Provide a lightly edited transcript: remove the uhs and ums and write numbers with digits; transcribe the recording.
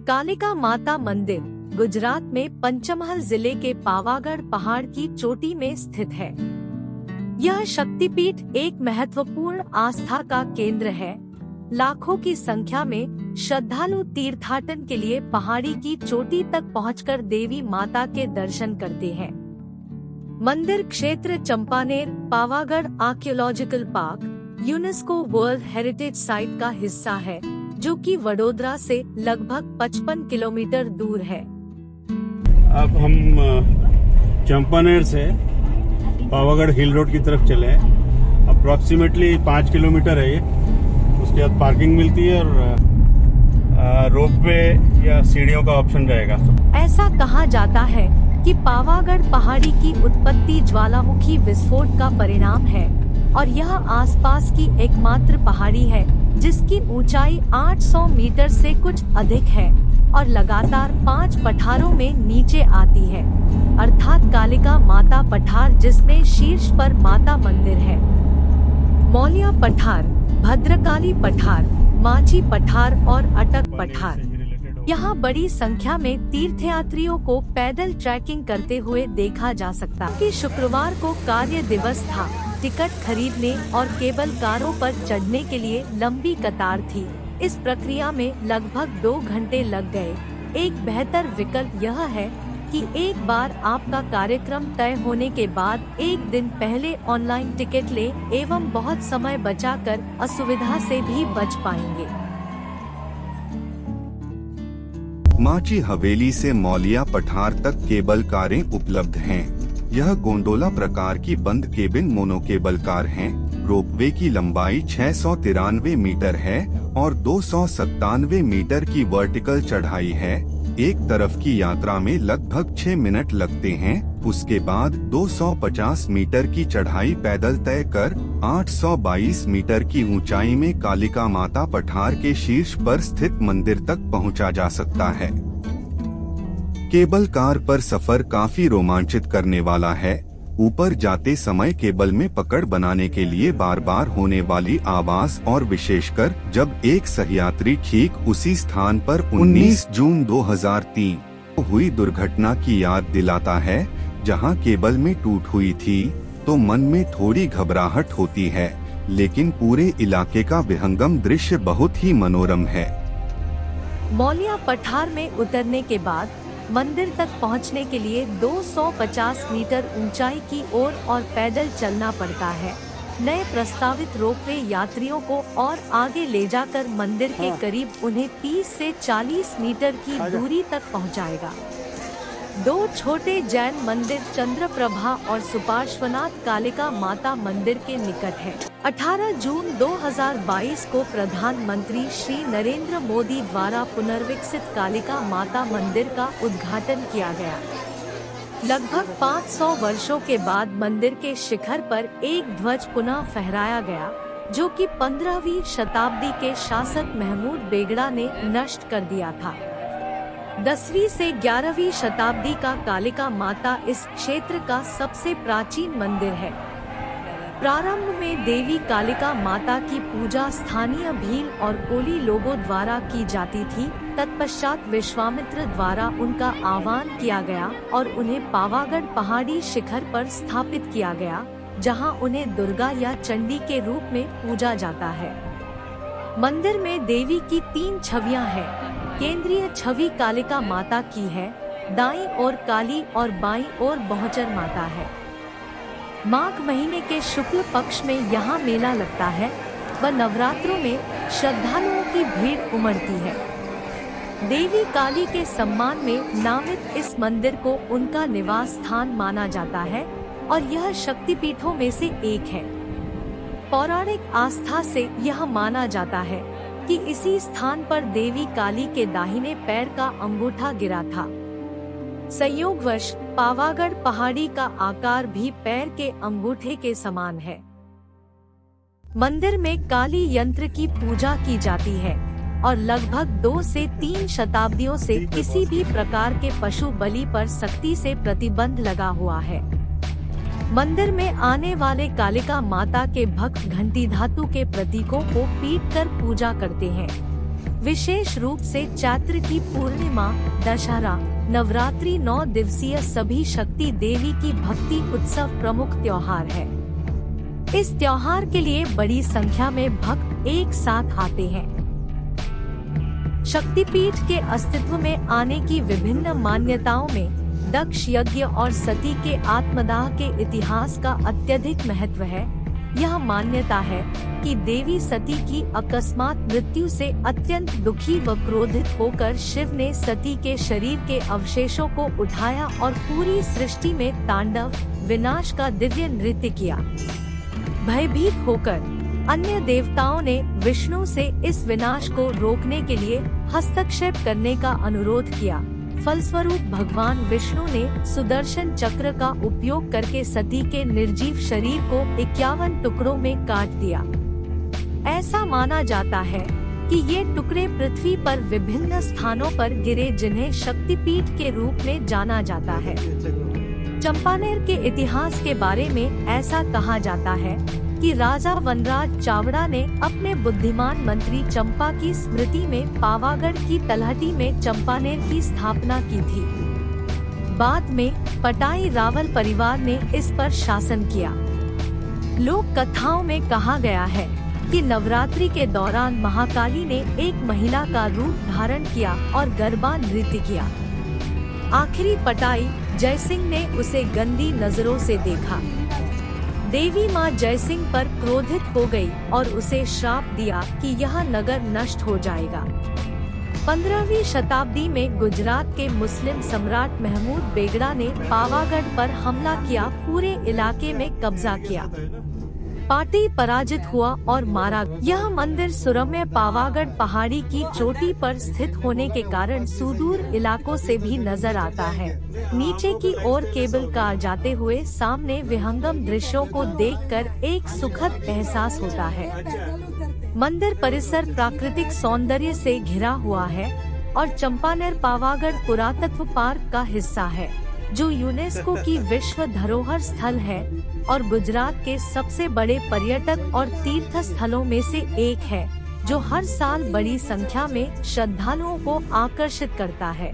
कालिका माता मंदिर गुजरात में पंचमहल जिले के पावागढ़ पहाड़ की चोटी में स्थित है। यह शक्तिपीठ एक महत्वपूर्ण आस्था का केंद्र है। लाखों की संख्या में श्रद्धालु तीर्थाटन के लिए पहाड़ी की चोटी तक पहुंचकर देवी माता के दर्शन करते हैं। मंदिर क्षेत्र Champaner Pavagadh archaeological park UNESCO world heritage site का हिस्सा है, जो कि वडोदरा से लगभग 55 किलोमीटर दूर है। अब हम चंपानेर से पावागढ़ हिल रोड की तरफ चले हैं। अप्रोक्सीमेटली 5 किलोमीटर है ये। उसके बाद पार्किंग मिलती है और रोपवे या सीढ़ियों का ऑप्शन रहेगा। ऐसा कहा जाता है कि पावागढ़ पहाड़ी की उत्पत्ति ज्वालामुखी विस्फोट का परिणाम है और यह आसपास की एकमात्र पहाड़ी है जिसकी ऊंचाई 800 मीटर से कुछ अधिक है और लगातार 5 पठारों में नीचे आती है, अर्थात कालिका माता पठार, जिसमें शीर्ष पर माता मंदिर है। मौलिया पठार, भद्रकाली पठार, माची पठार और अटक पठार। यहाँ बड़ी संख्या में तीर्थयात्रियों को पैदल ट्रैकिंग करते हुए देखा जा सकता है। शुक्रवार को कार्य दिवस था। टिकट खरीदने और केबल कारों पर चढ़ने के लिए लंबी कतार थी। इस प्रक्रिया में लगभग 2 घंटे लग गए। एक बेहतर विकल्प यह है कि एक बार आपका कार्यक्रम तय होने के बाद एक दिन पहले ऑनलाइन टिकट लें एवं बहुत समय बचाकर असुविधा से भी बच पाएंगे। माची हवेली से मौलिया पठार तक केबल कारें उपलब्ध हैं। यह गोंडोला प्रकार की बंद केबिन मोनोकेबल कार हैं। रोपवे की लंबाई 693 मीटर है और 297 मीटर की वर्टिकल चढ़ाई है। एक तरफ की यात्रा में लगभग 6 मिनट लगते हैं। उसके बाद 250 मीटर की चढ़ाई पैदल तय कर 822 मीटर की ऊंचाई में कालिका माता पठार के शीर्ष पर स्थित मंदिर तक पहुंचा जा सकता है। केबल कार पर सफर काफी रोमांचित करने वाला है। ऊपर जाते समय केबल में पकड़ बनाने के लिए बार बार होने वाली आवाज और विशेषकर जब एक सहयात्री ठीक उसी स्थान पर 19 जून 2003 को हुई दुर्घटना की याद दिलाता है, जहां केबल में टूट हुई थी, तो मन में थोड़ी घबराहट होती है, लेकिन पूरे इलाके का विहंगम दृश्य बहुत ही मनोरम है। मौलिया पठार में उतरने के बाद मंदिर तक पहुंचने के लिए 250 मीटर ऊंचाई की ओर और पैदल चलना पड़ता है। नए प्रस्तावित रोपवे यात्रियों को और आगे ले जाकर मंदिर के करीब उन्हें 30 से 40 मीटर की दूरी तक पहुंचाएगा। 2 छोटे जैन मंदिर चंद्रप्रभा और सुपार्श्वनाथ कालिका माता मंदिर के निकट है। 18 जून 2022 को प्रधानमंत्री श्री नरेंद्र मोदी द्वारा पुनर्विकसित कालिका माता मंदिर का उद्घाटन किया गया। लगभग 500 वर्षों के बाद मंदिर के शिखर पर एक ध्वज पुनः फहराया गया, जो कि 15वीं शताब्दी के शासक महमूद बेगड़ा ने नष्ट कर दिया था। 10वीं से 11वीं शताब्दी का कालिका माता इस क्षेत्र का सबसे प्राचीन मंदिर है। प्रारंभ में देवी कालिका माता की पूजा स्थानीय भील और कोली लोगों द्वारा की जाती थी। तत्पश्चात विश्वामित्र द्वारा उनका आह्वान किया गया और उन्हें पावागढ़ पहाड़ी शिखर पर स्थापित किया गया, जहां उन्हें दुर्गा या चंडी के रूप में पूजा जाता है। मंदिर में देवी की 3 छवियां हैं। केंद्रीय छवि कालिका माता की है, दाईं ओर काली और बाईं ओर बहुचर माता है। माघ महीने के शुक्ल पक्ष में यहाँ मेला लगता है व नवरात्रों में श्रद्धालुओं की भीड़ उमड़ती है। देवी काली के सम्मान में नामित इस मंदिर को उनका निवास स्थान माना जाता है और यह शक्तिपीठों में से एक है। पौराणिक आस्था से यह माना जाता है कि इसी स्थान पर देवी काली के दाहिने पैर का अंगूठा गिरा था। संयोगवश पावागढ़ पहाड़ी का आकार भी पैर के अंगूठे के समान है। मंदिर में काली यंत्र की पूजा की जाती है और लगभग 2 से 3 शताब्दियों से किसी भी प्रकार के पशु बलि पर सख्ती से प्रतिबंध लगा हुआ है। मंदिर में आने वाले कालिका माता के भक्त घंटी धातु के प्रतीकों को पीट कर पूजा करते हैं। विशेष रूप से चैत्र की पूर्णिमा, दशहरा, नवरात्रि 9 दिवसीय सभी शक्ति देवी की भक्ति उत्सव प्रमुख त्योहार है। इस त्योहार के लिए बड़ी संख्या में भक्त एक साथ आते हैं। शक्तिपीठ के अस्तित्व में आने की विभिन्न मान्यताओं में दक्ष यज्ञ और सती के आत्मदाह के इतिहास का अत्यधिक महत्व है। यह मान्यता है कि देवी सती की अकस्मात मृत्यु से अत्यंत दुखी व क्रोधित होकर शिव ने सती के शरीर के अवशेषों को उठाया और पूरी सृष्टि में तांडव विनाश का दिव्य नृत्य किया। भयभीत होकर अन्य देवताओं ने विष्णु से इस विनाश को रोकने के लिए हस्तक्षेप करने का अनुरोध किया। फलस्वरूप भगवान विष्णु ने सुदर्शन चक्र का उपयोग करके सती के निर्जीव शरीर को 51 टुकड़ों में काट दिया। ऐसा माना जाता है कि ये टुकड़े पृथ्वी पर विभिन्न स्थानों पर गिरे, जिन्हें शक्तिपीठ के रूप में जाना जाता है। चंपानेर के इतिहास के बारे में ऐसा कहा जाता है कि राजा वनराज चावड़ा ने अपने बुद्धिमान मंत्री चंपा की स्मृति में पावागढ़ की तलहटी में चंपानेर की स्थापना की थी। बाद में पटाई रावल परिवार ने इस पर शासन किया। लोक कथाओं में कहा गया है कि नवरात्रि के दौरान महाकाली ने एक महिला का रूप धारण किया और गरबा नृत्य किया। आखिरी पटाई जयसिंह ने उसे गंदी नजरों से देखा। देवी मां जयसिंह पर क्रोधित हो गई और उसे श्राप दिया कि यह नगर नष्ट हो जाएगा। 15वीं शताब्दी में गुजरात के मुस्लिम सम्राट महमूद बेगड़ा ने पावागढ़ पर हमला किया, पूरे इलाके में कब्जा किया। पाटी पराजित हुआ और मारा गया। यह मंदिर सुरम्य पावागढ़ पहाड़ी की चोटी पर स्थित होने के कारण सुदूर इलाकों से भी नजर आता है। नीचे की ओर केबल कार जाते हुए सामने विहंगम दृश्यों को देखकर एक सुखद एहसास होता है। मंदिर परिसर प्राकृतिक सौंदर्य से घिरा हुआ है और चंपानेर पावागढ़ पुरातत्व पार्क का हिस्सा है, जो यूनेस्को की विश्व धरोहर स्थल है और गुजरात के सबसे बड़े पर्यटक और तीर्थ स्थलों में से एक है, जो हर साल बड़ी संख्या में श्रद्धालुओं को आकर्षित करता है।